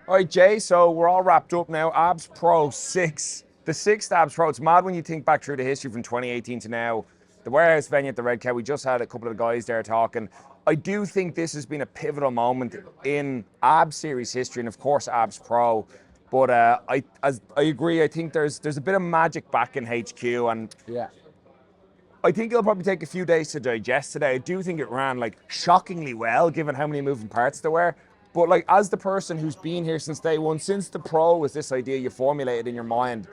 All right, Jay, so we're all wrapped up now. Abs Pro 6. The sixth Abs Pro. It's mad when you think back through the history from 2018 to now. The warehouse venue at the Red Cow, we just had a couple of the guys there talking. I do think this has been a pivotal moment in Abs Series history and, of course, Abs Pro. But I agree. I think there's a bit of magic back in HQ, and Yeah. I think it'll probably take a few days to digest today. I do think it ran like shockingly well, given how many moving parts there were. But like, as the person who's been here since day one, since the Pro was this idea you formulated in your mind,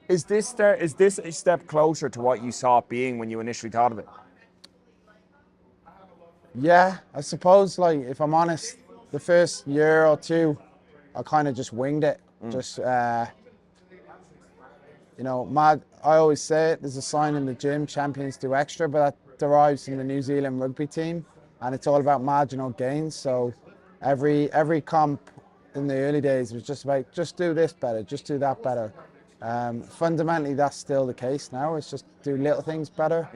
is this a step closer to what you saw it being when you initially thought of it? Yeah, I suppose, like, if I'm honest, the first year or two, I kind of just winged it. Just, I always say it, there's a sign in the gym, champions do extra, but that derives from the New Zealand rugby team, and it's all about marginal gains. So every comp in the early days was just about, just do this better, just do that better. Fundamentally, that's still the case now. It's just do little things better.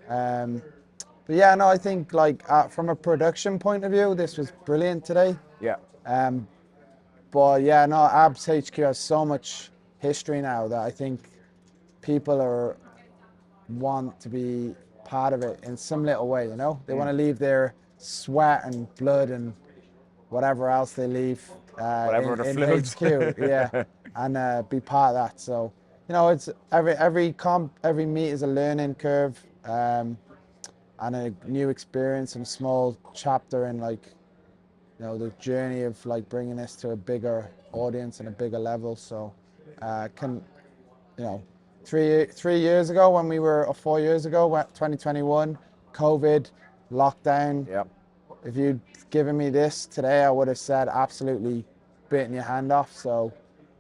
But yeah, no, I think like from a production point of view, this was brilliant today. Yeah. But yeah, no, Abs HQ has so much history now that I think people want to be part of it in some little way, you know? They want to leave their sweat and blood and whatever else they leave in HQ, yeah, and be part of that. So, you know, it's every comp, every meet is a learning curve, and a new experience and a small chapter in, like, you know, the journey of like bringing this to a bigger audience and a bigger level. So, you know, 3 years ago when we were, or 4 years ago, 2021, COVID, lockdown. Yep. If you'd given me this today, I would have said absolutely bitten your hand off. So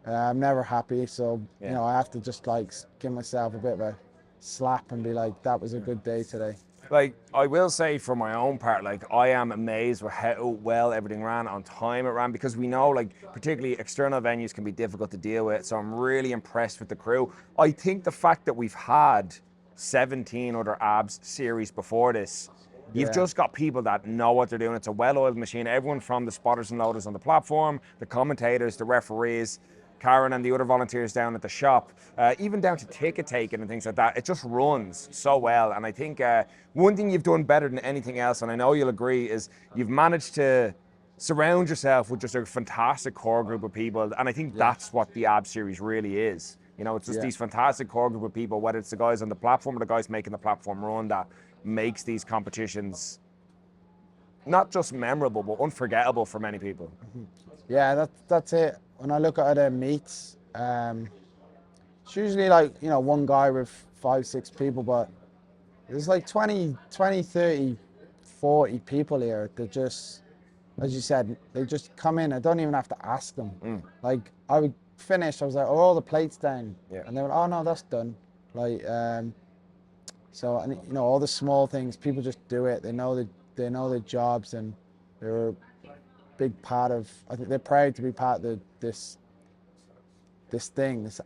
I'm never happy. So, you know, I have to just like give myself a bit of a slap and be like, that was a good day today. Like, I will say for my own part, like, I am amazed with how well everything ran, on time it ran, because we know, like, particularly external venues can be difficult to deal with. So I'm really impressed with the crew. I think the fact that we've had 17 other Abs series before this, you've just got people that know what they're doing. It's a well-oiled machine. Everyone from the spotters and loaders on the platform, the commentators, the referees, Karen and the other volunteers down at the shop, even down to ticket taking and things like that. It just runs so well. And I think one thing you've done better than anything else, and I know you'll agree, is you've managed to surround yourself with just a fantastic core group of people. And I think that's what the Ab Series really is. You know, it's just these fantastic core group of people, whether it's the guys on the platform or the guys making the platform run, that makes these competitions not just memorable, but unforgettable for many people. Yeah, that's it. When I look at other meets, it's usually like, you know, one guy with 5, 6 people, but there's like 20, 30, 40 people here that just, as you said, they just come in. I don't even have to ask them. Like, I would finish, I was like, are all the plates down? And they were, oh no, that's done. Like, so, and you know, all the small things, people just do it. They know their jobs, and they're a big part of, I think they're proud to be part of this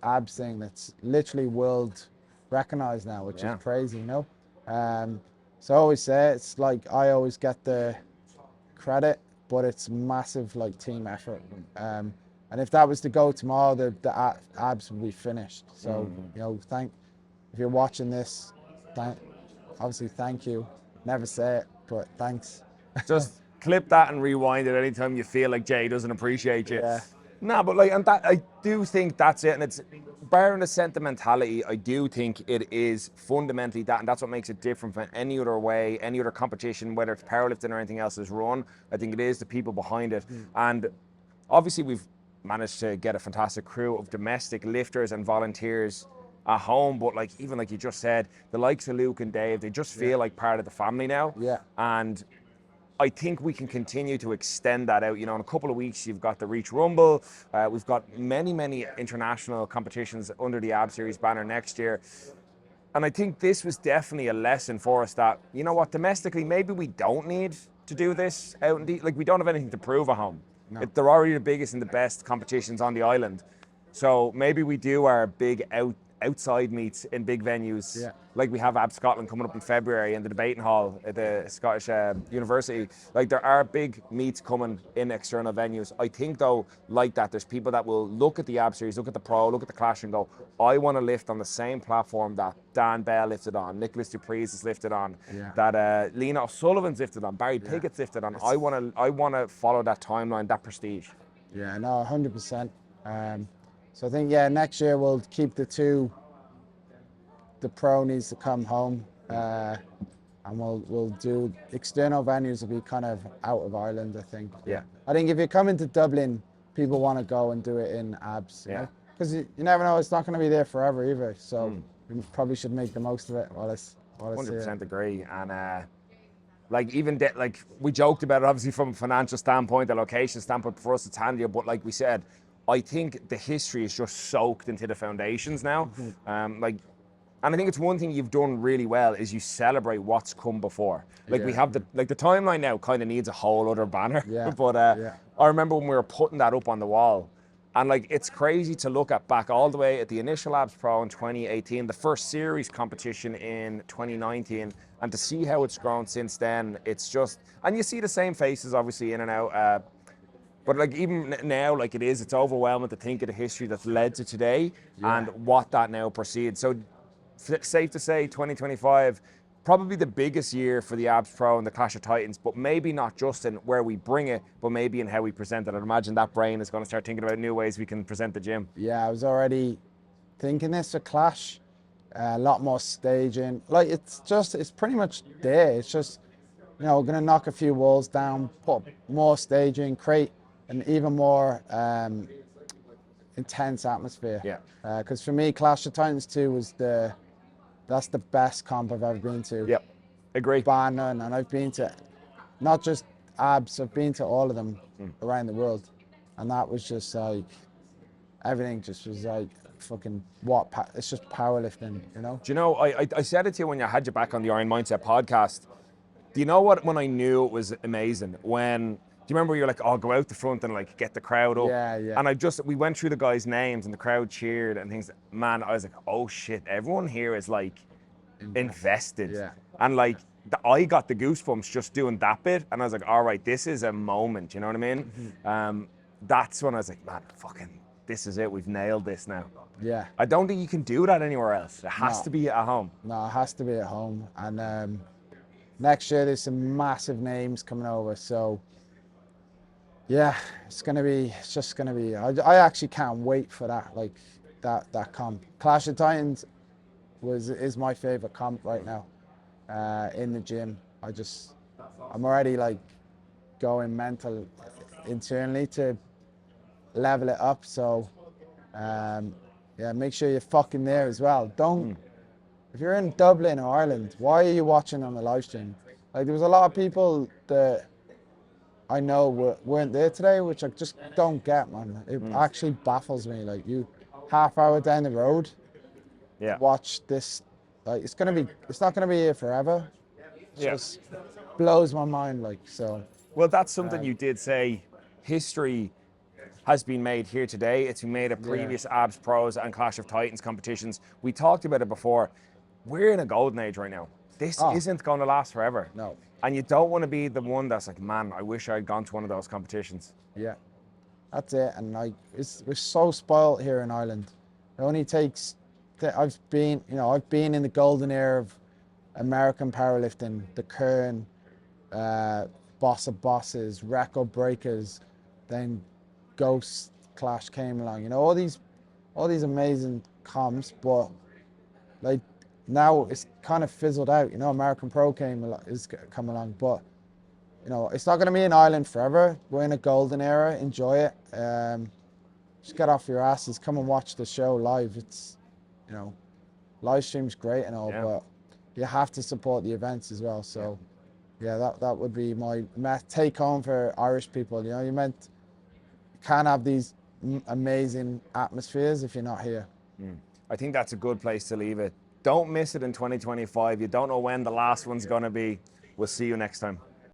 Abs thing that's literally world recognized now, which is crazy, you know? So I always say, it's like, I always get the credit, but it's massive, like, team effort. And if that was to go tomorrow, the Abs would be finished. So, you know, if you're watching this, obviously thank you. Never say it, but thanks. Just clip that and rewind it anytime you feel like Jay doesn't appreciate you. Yeah. No, but like, and that, I do think that's it. And it's, barring the sentimentality, I do think it is fundamentally that, and that's what makes it different from any other way, any other competition, whether it's powerlifting or anything else is run. I think it is the people behind it. And obviously we've managed to get a fantastic crew of domestic lifters and volunteers at home, but like, even like you just said, the likes of Luke and Dave, they just feel like part of the family now. Yeah. And I think we can continue to extend that out. You know, in a couple of weeks, you've got the Reach Rumble. We've got many international competitions under the Ab Series banner next year. And I think this was definitely a lesson for us that, you know what, domestically, maybe we don't need to do this out in like, we don't have anything to prove at home. No. They're already the biggest and the best competitions on the island. So maybe we do our big outside meets in big venues. Yeah. Like we have Ab Scotland coming up in February in the debating hall at the Scottish University. Like there are big meets coming in external venues. I think though, like that, there's people that will look at the Ab Series, look at the Pro, look at the Clash and go, I want to lift on the same platform that Dan Bell lifted on, Nicholas Dupree's is lifted on, that Lena O'Sullivan's lifted on, Barry Piggott's lifted on. I want to follow that timeline, that prestige. Yeah, no, 100%. So I think, next year we'll keep the Pro needs to come home, and we'll do external venues will be kind of out of Ireland, I think. Yeah. I think if you come into Dublin, people want to go and do it in Abs, you know? Because you never know, it's not going to be there forever either. So we probably should make the most of it while it's 100% agree. And like even like we joked about it obviously from a financial standpoint, a location standpoint, for us it's handier, but like we said, I think the history is just soaked into the foundations now. And I think it's one thing you've done really well is you celebrate what's come before. Like we have the timeline now kind of needs a whole other banner. But I remember when we were putting that up on the wall, and like it's crazy to look at back all the way at the initial Abs Pro in 2018, the first series competition in 2019, and to see how it's grown since then. It's just, and you see the same faces obviously in and out. But like even now, like it's overwhelming to think of the history that's led to today and what that now precedes. So safe to say 2025, probably the biggest year for the Abs Pro and the Clash of Titans, but maybe not just in where we bring it, but maybe in how we present it. I'd imagine that brain is going to start thinking about new ways we can present the gym. Yeah, I was already thinking this, a Clash, a lot more staging. Like it's pretty much there. It's just, we're going to knock a few walls down, put more staging, create an even more intense atmosphere. Yeah. Because for me, Clash of Titans 2 that's the best comp I've ever been to. Yep, agree. Bar none, and I've been to not just Abs, I've been to all of them around the world, and that was just like everything just was like fucking it's just powerlifting, you know. Do you know, I said it to you when I had you back on the Iron Mindset podcast. Do you know what? When I knew it was amazing, when do you remember you were like, oh, go out the front and like get the crowd up? Yeah. And we went through the guys' names and the crowd cheered and things. Man, I was like, oh shit, everyone here is like invested. Yeah. And like, I got the goosebumps just doing that bit. And I was like, all right, this is a moment, you know what I mean? That's when I was like, man, fucking, this is it. We've nailed this now. Yeah. I don't think you can do that anywhere else. It has to be at home. No, it has to be at home. And next year there's some massive names coming over. So yeah, it's just gonna be. I actually can't wait for that. Like that comp. Clash of Titans is my favorite comp right now. In the gym, I'm already like going mental internally to level it up. So make sure you're fucking there as well. If you're in Dublin or Ireland, why are you watching on the live stream? Like there was a lot of people that I know weren't there today, which I just don't get, man. It actually baffles me. Like you, half hour down the road, watch this. Like it's not gonna be here forever. It just blows my mind. Like so. Well, that's something you did say. History has been made here today. It's been made at previous Abs Pros and Clash of Titans competitions. We talked about it before. We're in a golden age right now. This isn't going to last forever. No. And you don't want to be the one that's like, man, I wish I'd gone to one of those competitions. Yeah, that's it. And like, we're so spoiled here in Ireland. It only takes. I've been in the golden era of American powerlifting, the Kern, Boss of Bosses, Record Breakers, then Ghost Clash came along. You know, all these amazing comps, but like. Now it's kind of fizzled out, you know. American Pro is come along, but you know it's not going to be in Ireland forever. We're in a golden era. Enjoy it. Just get off your asses. Come and watch the show live. It's, you know, live stream's great and all, but you have to support the events as well. So that would be my take home for Irish people. You know, you can't have these amazing atmospheres if you're not here. I think that's a good place to leave it. Don't miss it in 2025. You don't know when the last one's going to be. We'll see you next time.